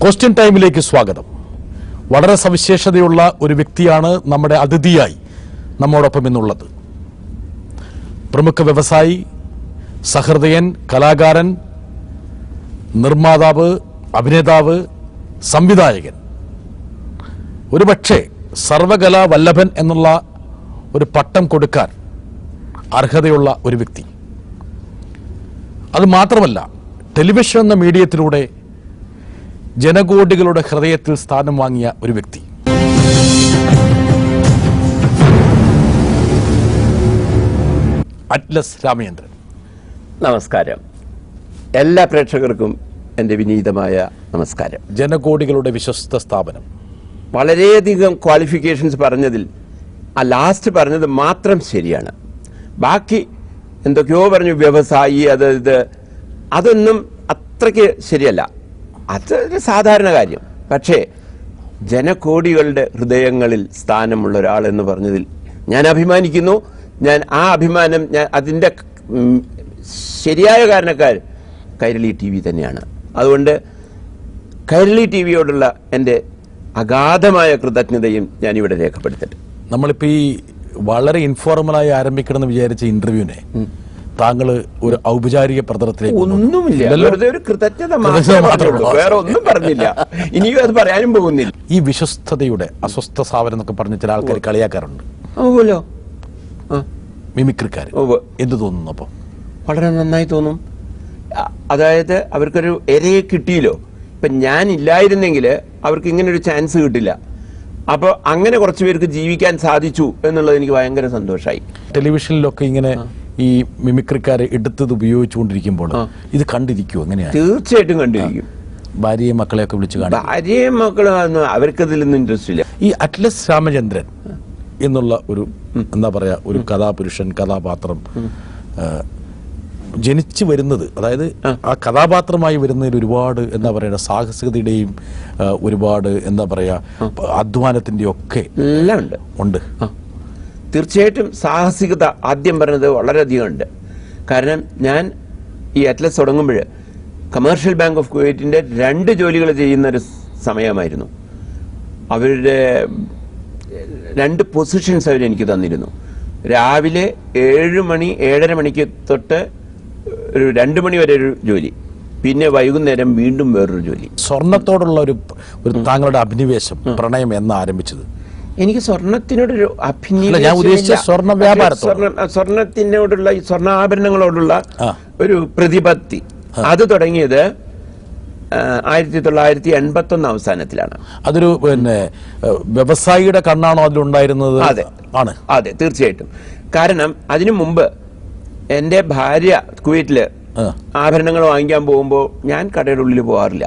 Question ടൈമിലേക്ക് സ്വാഗതം. വളരെ സവിശേഷതയുള്ള ഒരു വ്യക്തിയാണ് നമ്മുടെ അതിഥിയായി നമ്മോടൊപ്പം ഇന്നുള്ളത്. പ്രമുഖ വ്യവസായി, സഹൃദയൻ, കലാകാരൻ, നിർമ്മാതാവ്, അഭിനേതാവ്, സംവിധായകൻ, ഒരുപക്ഷെ സർവകലാ വല്ലഭൻ എന്നുള്ള ഒരു പട്ടം കൊടുക്കാൻ അർഹതയുള്ള ഒരു വ്യക്തി. അത് മാത്രമല്ല, ടെലിവിഷൻ എന്ന മീഡിയത്തിലൂടെ ജനകോടികളുടെ ഹൃദയത്തിൽ സ്ഥാനം വാങ്ങിയ ഒരു വ്യക്തി. അറ്റ്ലസ് രാമചന്ദ്രൻ. നമസ്കാരം. എല്ലാ പ്രേക്ഷകർക്കും എൻ്റെ വിനീതമായ നമസ്കാരം. ജനകോടികളുടെ വിശ്വസ്ത സ്ഥാപനം. വളരെയധികം ക്വാളിഫിക്കേഷൻസ് പറഞ്ഞതിൽ ആ ലാസ്റ്റ് പറഞ്ഞത് മാത്രം ശരിയാണ്. ബാക്കി എന്തൊക്കെയോ പറഞ്ഞു, വ്യവസായി, അതൊന്നും അത്രയ്ക്ക് ശരിയല്ല. അതൊരു സാധാരണ കാര്യം. പക്ഷേ ജനകോടികളുടെ ഹൃദയങ്ങളിൽ സ്ഥാനമുള്ള ഒരാൾ എന്ന് പറഞ്ഞതിൽ ഞാൻ അഭിമാനിക്കുന്നു. ഞാൻ ആ അഭിമാനം, അതിൻ്റെ ശരിയായ കാരണക്കാർ കൈരളി TV തന്നെയാണ്. അതുകൊണ്ട് കൈരളി TVയോടുള്ള എൻ്റെ അഗാധമായ കൃതജ്ഞതയും ഞാനിവിടെ രേഖപ്പെടുത്തട്ടെ. നമ്മളിപ്പോൾ ഈ വളരെ ഇൻഫോർമലായി ആരംഭിക്കണമെന്ന് വിചാരിച്ച ഇന്റർവ്യൂവിനെ താങ്കൾ ഒരു ഔപചാരിക പ്രതലത്തിലേക്ക് ഒന്നുമില്ല, വെറുതെ ഒരു കൃതജ്ഞത മാത്രമേ, വേറെ ഒന്നും പറഞ്ഞില്ല. ഇനിയും അത് പറയാനും പോകുന്നില്ല. ഈ വിശ്വസ്തതയുടെ അസ്വസ്ഥ സാവരം എന്നൊക്കെ പറഞ്ഞ ചില ആൾക്കാർ കളിയാക്കാറുണ്ട്. ഓലോ മിമിക്രിക്കാർ. എന്ത് തോന്നുന്നു? അപ്പോൾ വളരെ നന്നായി തോന്നും. അതായത് അവർക്കൊരു ഇരയെ കിട്ടിയല്ലോ. ഇപ്പം ഞാൻ ഇല്ലായിരുന്നെങ്കിൽ അവർക്ക് ഇങ്ങനൊരു ചാൻസ് കിട്ടില്ല. അപ്പോൾ അങ്ങനെ കുറച്ച് പേർക്ക് ജീവിക്കാൻ സാധിച്ചു എന്നുള്ളത് എനിക്ക് ഭയങ്കര സന്തോഷമായി. ടെലിവിഷനിലൊക്കെ ഇങ്ങനെ ഈ മിമിക്രിക്കാരെ എടുത്തത് ഉപയോഗിച്ചുകൊണ്ടിരിക്കുമ്പോൾ ഇത് കണ്ടിരിക്കുമോ? എങ്ങനെയാണ്? തീർച്ചയായിട്ടും കണ്ടിരിക്കും. ഭാര്യയും മക്കളെയൊക്കെ വിളിച്ച് കാണും. ഭാര്യയും മക്കളും അവർക്കതിലൊന്നും ഇൻട്രസ്റ്റ് ഇല്ല. ഈ അറ്റ്ലസ് രാമചന്ദ്രൻ എന്നുള്ള ഒരു എന്താ പറയാ, ഒരു കഥാപുരുഷൻ, കഥാപാത്രം ജനിച്ചു വരുന്നത്, അതായത് ആ കഥാപാത്രമായി വരുന്നതിൽ ഒരുപാട് എന്താ പറയുക സാഹസികതയുടെയും ഒരുപാട് എന്താ പറയാ അധ്വാനത്തിൻ്റെ ഒക്കെ എല്ലാം ഉണ്ട്. തീർച്ചയായിട്ടും സാഹസികത ആദ്യം പറഞ്ഞത് വളരെയധികം ഉണ്ട്. കാരണം ഞാൻ ഈ അറ്റ്ലസ് തുടങ്ങുമ്പോൾ കമേഴ്ഷ്യൽ ബാങ്ക് ഓഫ് കുവൈറ്റിൻ്റെ 2 ജോലികൾ ചെയ്യുന്നൊരു സമയമായിരുന്നു. അവരുടെ 2 പൊസിഷൻസ് അവരെനിക്ക് തന്നിരുന്നു. രാവിലെ 7 മണി 7:30 മണിക്ക് തൊട്ട് ഒരു 2 മണി വരെ ഒരു ജോലി, പിന്നെ വൈകുന്നേരം വീണ്ടും വേറൊരു ജോലി. സ്വർണത്തോടുള്ള ഒരു താങ്കളുടെ അഭിനിവേശം, പ്രണയം എന്ന് ആരംഭിച്ചത്? എനിക്ക് സ്വർണത്തിനോടൊരു സ്വർണത്തിനോടുള്ള ഈ സ്വർണ്ണാഭരണങ്ങളോടുള്ള ഒരു പ്രതിപത്തി അത് തുടങ്ങിയത് 1981 അവസാനത്തിലാണ്. അതൊരു വ്യവസായിയുടെ കണ്ണാണോ അതിലുണ്ടായിരുന്നത്? അതെ, തീർച്ചയായിട്ടും. കാരണം അതിനു മുമ്പ് എൻ്റെ ഭാര്യ കുവൈറ്റില് ആഭരണങ്ങൾ വാങ്ങിക്കാൻ പോകുമ്പോൾ ഞാൻ കടയുടെ ഉള്ളിൽ പോകാറില്ല.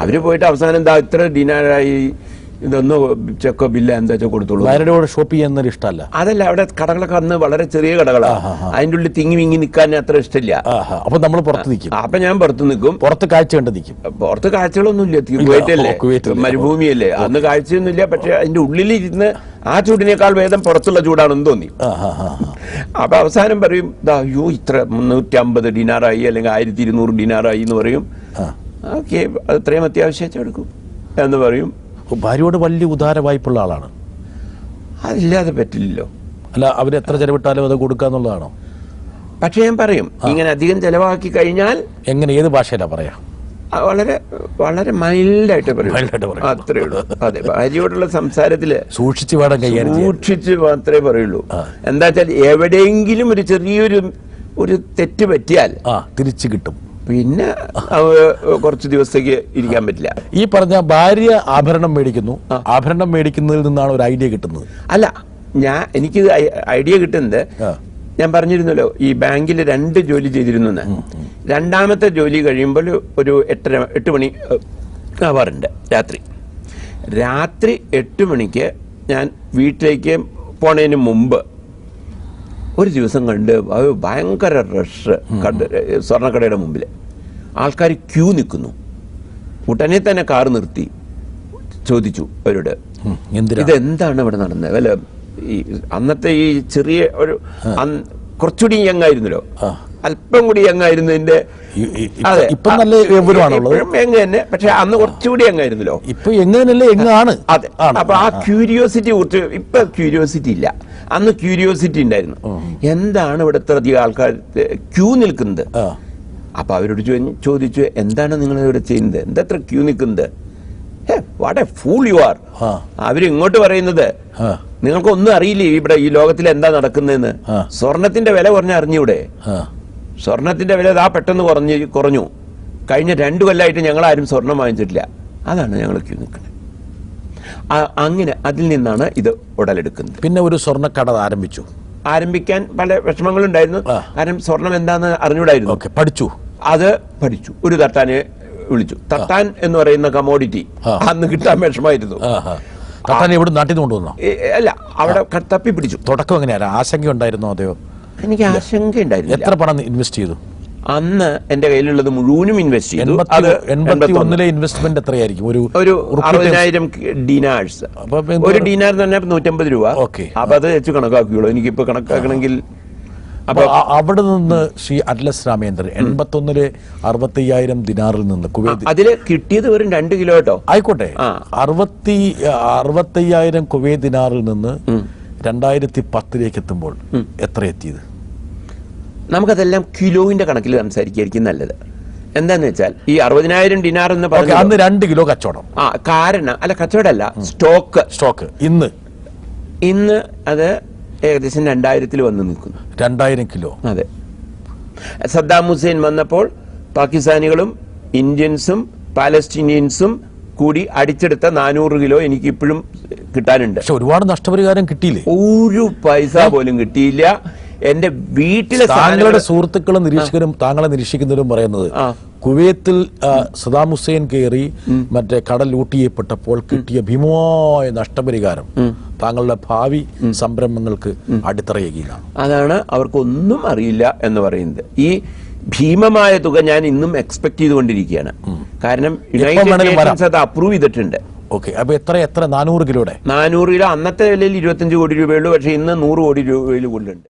അവര് പോയിട്ട് അവസാനം എന്താ ഇത്ര ഡിനാറായി, ഇതൊന്നും ചെക്കോ ബില്ല എന്താ വെച്ചാൽ കൊടുത്തോളൂ. ഭാര്യയോട് ഷോപ്പ് ചെയ്യുന്നതിന് ഇഷ്ടമല്ല. അതല്ല, അവിടെ കടകളൊക്കെ അന്ന് വളരെ ചെറിയ കടകളാണ്. അതിൻ്റെ ഉള്ളിൽ തിങ്ങി വിങ്ങി നിൽക്കാൻ അത്ര ഇഷ്ടമില്ല. അപ്പൊ നമ്മൾ പുറത്ത് നിൽക്കും. അപ്പൊ ഞാൻ പുറത്ത് നിൽക്കും. പുറത്ത് കാഴ്ച കണ്ട് നിൽക്കും. പുറത്ത് കാഴ്ചകളൊന്നും ഇല്ല, കുവൈറ്റല്ലേ, മരുഭൂമിയല്ലേ, അന്ന് കാഴ്ചയൊന്നുമില്ല. പക്ഷെ അതിന്റെ ഉള്ളിലിരുന്ന് ആ ചൂടിനേക്കാൾ ഭേദം പുറത്തുള്ള ചൂടാണെന്ന് തോന്നി. അപ്പൊ അവസാനം പറയും, അയ്യോ ഇത്ര 350 ഡിനാറായി അല്ലെങ്കിൽ 1200 ഡിനാറായി എന്ന് പറയും. ഓക്കെ, അത്രയും അത്യാവശ്യം എടുക്കും എന്ന് പറയും. ഭാര്യയോട് വലിയ ഉദാര വായ്പുള്ള ആളാണ്. അതില്ലാതെ പറ്റില്ലല്ലോ. അല്ല, അവരെത്ര ചെലവിട്ടാലും അത് കൊടുക്കാന്നുള്ളതാണോ? പക്ഷെ ഞാൻ പറയും, ഇങ്ങനെ അധികം ചെലവാക്കി കഴിഞ്ഞാൽ. എങ്ങനെ, ഏത് ഭാഷയിലാ പറയാ? വളരെ വളരെ മൈൽഡായിട്ട് പറയും, അത്രേ ഉള്ളൂ. അതെ, ഭാര്യയോടുള്ള സംസാരത്തില് സൂക്ഷിച്ച് വേണം കൈകാര്യം, സൂക്ഷിച്ച് മാത്രമേ പറയുള്ളൂ. എന്താ വെച്ചാൽ എവിടെയെങ്കിലും ഒരു ചെറിയൊരു തെറ്റ് പറ്റിയാൽ തിരിച്ചു കിട്ടും. പിന്നെ കുറച്ച് ദിവസത്തേക്ക് ഇരിക്കാൻ പറ്റില്ല. ഈ പറഞ്ഞ ഭാര്യ ആഭരണം മേടിക്കുന്നു, ആഭരണം മേടിക്കുന്നതിൽ നിന്നാണ് ഒരു ഐഡിയ കിട്ടുന്നത്. അല്ല, എനിക്ക് ഐഡിയ കിട്ടുന്നത്, ഞാൻ പറഞ്ഞിരുന്നല്ലോ ഈ ബാങ്കിൽ 2 ജോലി ചെയ്തിരുന്നു. രണ്ടാമത്തെ ജോലി കഴിയുമ്പോൾ ഒരു 8 മണി ആവാറുണ്ട് രാത്രി 8 മണിക്ക് ഞാൻ വീട്ടിലേക്ക് പോണതിന് മുമ്പ് ഒരു ദിവസം കണ്ട് ഭയങ്കര റഷ് സ്വർണ്ണക്കടയുടെ മുമ്പിൽ ആൾക്കാർ ക്യൂ നിൽക്കുന്നു. ഉടനെ തന്നെ കാർ നിർത്തി ചോദിച്ചു അവരോട്, ഇതെന്താണ് ഇവിടെ നടന്നത്, വല്ല ഈ അന്നത്തെ ഈ ചെറിയ ഒരു കുറച്ചുകൂടി യങ് ആയിരുന്നല്ലോ, അല്പം കൂടി യങ് ആയിരുന്നതിന്റെ. അതെ, ഇപ്പം നല്ല യൗവനമാണുള്ളത്. യങ് തന്നെ, പക്ഷെ അന്ന് കുറച്ചുകൂടി യങ് ആയിരുന്നല്ലോ. ഇപ്പൊ എങ്ങനെയല്ലേ യങ്ങാണ്. അതെ, അപ്പൊ ആ ക്യൂരിയോസിറ്റി കുറിച്ച് ഇപ്പൊ ക്യൂരിയോസിറ്റി ഇല്ല. അന്ന് ക്യൂരിയോസിറ്റി ഉണ്ടായിരുന്നു. എന്താണ് ഇവിടുത്തെ അധികം ആൾക്കാർ ക്യൂ നിൽക്കുന്നത്? അപ്പൊ അവരോട് ചോദിച്ചു, എന്താണ് നിങ്ങൾ ഇവിടെ ചെയ്യുന്നത്, എന്തത്ര ക്യൂ നിൽക്കുന്നത്? What a fool you are. അവരിങ്ങോട്ട് പറയുന്നത്, നിങ്ങൾക്കൊന്നും അറിയില്ലേ ഇവിടെ ഈ ലോകത്തിൽ എന്താ നടക്കുന്നതെന്ന്. സ്വർണത്തിന്റെ വില കുറഞ്ഞ അറിഞ്ഞൂടെ? സ്വർണത്തിന്റെ വില പെട്ടെന്ന് കുറഞ്ഞു. കഴിഞ്ഞ 2 കൊല്ലമായിട്ട് ഞങ്ങൾ ആരും സ്വർണം വാങ്ങിച്ചിട്ടില്ല. അതാണ് ഞങ്ങൾ ക്യൂ നിൽക്കുന്നത്. അങ്ങനെ അതിൽ നിന്നാണ് ഇത് ഉടലെടുക്കുന്നത്. പിന്നെ ഒരു സ്വർണ്ണക്കട ആരംഭിക്കാൻ പല വിഷമങ്ങളുണ്ടായിരുന്നു. കാരണം സ്വർണം എന്താന്ന് അറിഞ്ഞൂടായിരുന്നു. അത് പഠിച്ചു. ഒരു തട്ടാനെ വിളിച്ചു. തട്ടാൻ എന്ന് പറയുന്ന കമോഡിറ്റി അന്ന് കിട്ടാൻ വിഷമായിരുന്നു. നാട്ടിൽ കൊണ്ടുവന്നോ? അല്ല, അവിടെ തപ്പി പിടിച്ചു. തുടക്കം എങ്ങനെയാണ്? ആശങ്ക ഉണ്ടായിരുന്നോ? അതെയോ? എനിക്ക് ആശങ്ക ഉണ്ടായിരുന്നു. എത്ര പണം ഇൻവെസ്റ്റ് ചെയ്തു? അന്ന് എന്റെ കയ്യിലുള്ളത് മുഴുവനും ഇൻവെസ്റ്റ് ചെയ്തു. 81 ഇൻവെസ്റ്റ്മെന്റ് എത്രയായിരിക്കും? ഒരു 60,000 ഡീനാഴ്സ്. ഒരു ഡീനാർ എന്ന് പറഞ്ഞാൽ 150 രൂപ. അപ്പൊ അത് വെച്ച് കണക്കാക്കിയുള്ളൂ. എനിക്കിപ്പോ കണക്കാക്കണമെങ്കിൽ. അപ്പൊ അവിടെ നിന്ന് ശ്രീ അറ്റ്ലസ് രാമേന്ദ്രൻ 81 60,000 ദിനാറിൽ നിന്ന് കുവൈത്ത്, അതില് കിട്ടിയത് വെറും 2 കിലോ കേട്ടോ. ആയിക്കോട്ടെ, 60,000 കുവൈത്ത് ദിനാറിൽ നിന്ന് 2010 എത്തുമ്പോൾ എത്ര എത്തിയത്? നമുക്കതെല്ലാം കിലോന്റെ കണക്കിൽ സംസാരിക്കുകയായിരിക്കും നല്ലത്. എന്താന്ന് വെച്ചാൽ ഈ 60,000 ഡിനാർ എന്ന് പറഞ്ഞാൽ അന്ന് 2 കിലോ കച്ചവടം. കാരണം അല്ല, കച്ചവടമല്ല, സ്റ്റോക്ക് ഇന്ന് അത് ഏകദേശം 2000 വന്ന് നിൽക്കുന്നു. 2000 കിലോ. അതെ. സദ്ദാം ഹുസൈൻ വന്നപ്പോൾ പാകിസ്ഥാനികളും ഇന്ത്യൻസും പാലസ്തീനിയൻസും കൂടി അടിച്ചെടുത്ത 400 കിലോ എനിക്ക് ഇപ്പോഴും കിട്ടാനുണ്ട്. പക്ഷെ ഒരുപാട് നഷ്ടപരിഹാരം കിട്ടിയില്ലേ? ഒരു പൈസ പോലും കിട്ടിയില്ല. എന്റെ വീട്ടിലെ താങ്കളുടെ സുഹൃത്തുക്കളും നിരീക്ഷകരും താങ്കളെ നിരീക്ഷിക്കുന്നവരും പറയുന്നത്, കുവൈത്തിൽ സദ്ദാം ഹുസൈൻ കയറി മറ്റേ കടൽ ലൂട്ട് ചെയ്യപ്പെട്ടപ്പോൾ കിട്ടിയ ഭീമമായ നഷ്ടപരിഹാരം താങ്കളുടെ ഭാവി സംരംഭങ്ങൾക്ക് അടിത്തറയേകിയാണ്. അതാണ് അവർക്കൊന്നും അറിയില്ല എന്ന് പറയുന്നത്. ഈ ഭീമമായ തുക ഞാൻ ഇന്നും എക്സ്പെക്ട് ചെയ്തുകൊണ്ടിരിക്കുകയാണ്. കാരണം യുണൈറ്റഡ് നേഷൻസ് അത് അപ്രൂവ് ചെയ്തിട്ടുണ്ട്. അപ്പൊ എത്ര 400 കിലോയുടെ 400 കിലോ അന്നത്തെ വിലയിൽ 25 കോടി രൂപയുള്ളൂ. പക്ഷെ ഇന്ന് 100 കോടി രൂപയിൽ കൊണ്ടുണ്ട്.